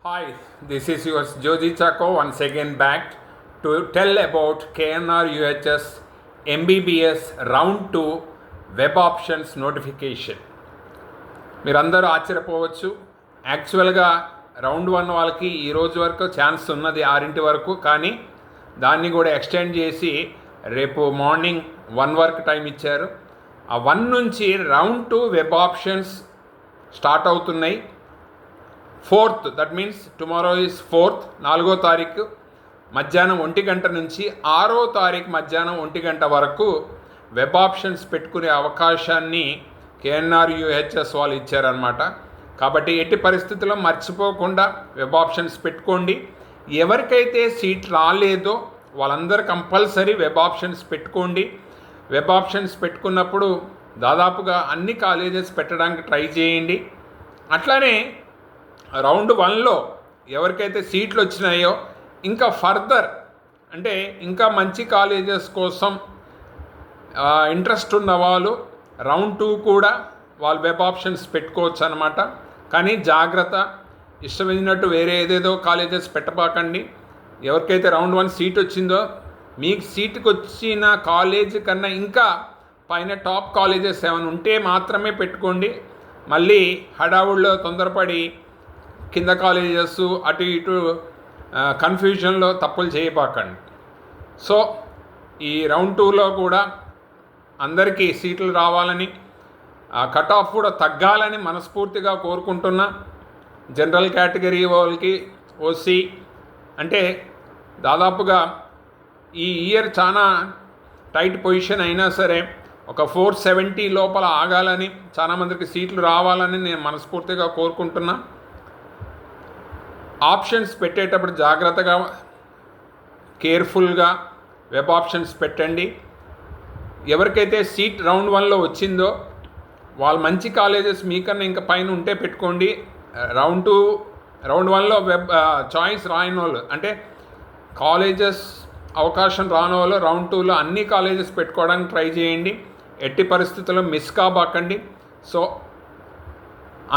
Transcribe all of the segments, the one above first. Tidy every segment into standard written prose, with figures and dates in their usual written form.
Hi, this is yours Joji Chako once again back to tell about KNR UHS MBBS Round 2 Web Options Notification. మీరందరూ ఆశ్చర్యపోవచ్చు. యాక్చువల్గా round 1 వాళ్ళకి ఈ రోజు వరకు ఛాన్స్ ఉన్నది 6 వరకు, కానీ దాన్ని కూడా ఎక్స్టెండ్ చేసి రేపు మార్నింగ్ 1 వరకు టైం ఇచ్చారు. ఆ 1 నుంచి రౌండ్ 2 వెబ్ ఆప్షన్స్ స్టార్ట్ అవుతున్నాయి. 4th, that means tomorrow is 4th, 4వ తారీఖు మధ్యాహ్నం 1 గంట నుంచి 6వ తారీఖు మధ్యాహ్నం 1 గంట వరకు వెబ్ ఆప్షన్స్ పెట్టుకునే అవకాశాన్ని కేఎన్ఆర్ యూహెచ్ఎస్ వాళ్ళు ఇచ్చారనమాట. కాబట్టి ఎట్టి పరిస్థితుల్లో మర్చిపోకుండా వెబ్ ఆప్షన్స్ పెట్టుకోండి. ఎవరికైతే సీట్ రాలేదో వాళ్ళందరూ కంపల్సరీ వెబ్ ఆప్షన్స్ పెట్టుకోండి. వెబ్ ఆప్షన్స్ పెట్టుకున్నప్పుడు దాదాపుగా అన్ని కాలేజెస్ పెట్టడానికి ట్రై చేయండి. అట్లానే రౌండ్ 1లో ఎవరికైతే సీట్లు వచ్చినాయో ఇంకా ఫర్దర్ అంటే ఇంకా మంచి కాలేజెస్ కోసం ఇంట్రెస్ట్ ఉన్న వాళ్ళు రౌండ్ 2 కూడా వాళ్ళు వెబ్ ఆప్షన్స్ పెట్టుకోవచ్చు అనమాట. కానీ జాగ్రత్త, ఇష్టమైనట్టు వేరే ఏదేదో కాలేజెస్ పెట్టబాకండి. ఎవరికైతే రౌండ్ 1 సీట్ వచ్చిందో మీకు సీటుకి వచ్చిన కాలేజ్ కన్నా ఇంకా పైన టాప్ కాలేజెస్ ఏమైనా ఉంటే మాత్రమే పెట్టుకోండి. మళ్ళీ హడావుడిలో తొందరపడి కింద కాలేజెస్ అటు ఇటు కన్ఫ్యూజన్లో తప్పులు చేయబాకండి. సో ఈ రౌండ్ 2లో కూడా అందరికీ సీట్లు రావాలని, కట్ ఆఫ్ కూడా తగ్గాలని మనస్ఫూర్తిగా కోరుకుంటున్నా. జనరల్ కేటగిరీ వాళ్ళకి ఓసీ అంటే దాదాపుగా ఈ ఇయర్ చాలా టైట్ పొజిషన్ అయినా సరే ఒక 470 లోపల ఆగాలని, చాలామందికి సీట్లు రావాలని నేను మనస్ఫూర్తిగా కోరుకుంటున్నా. ఆప్షన్స్ పెట్టేటప్పుడు జాగ్రత్తగా కేర్ఫుల్గా వెబ్ ఆప్షన్స్ పెట్టండి. ఎవరికైతే సీట్ రౌండ్ 1లో వచ్చిందో వాళ్ళు మంచి కాలేజెస్ మీకన్నా ఇంకా పైన ఉంటే పెట్టుకోండి. రౌండ్ 1లో వెబ్ చాయిస్ రాని వాళ్ళు అంటే కాలేజెస్ అవకాశం రాని వాళ్ళు రౌండ్ 2లో అన్ని కాలేజెస్ పెట్టుకోవడానికి ట్రై చేయండి. ఎట్టి పరిస్థితుల్లో మిస్ కాబాకండి. సో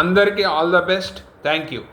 అందరికీ all the best. Thank you.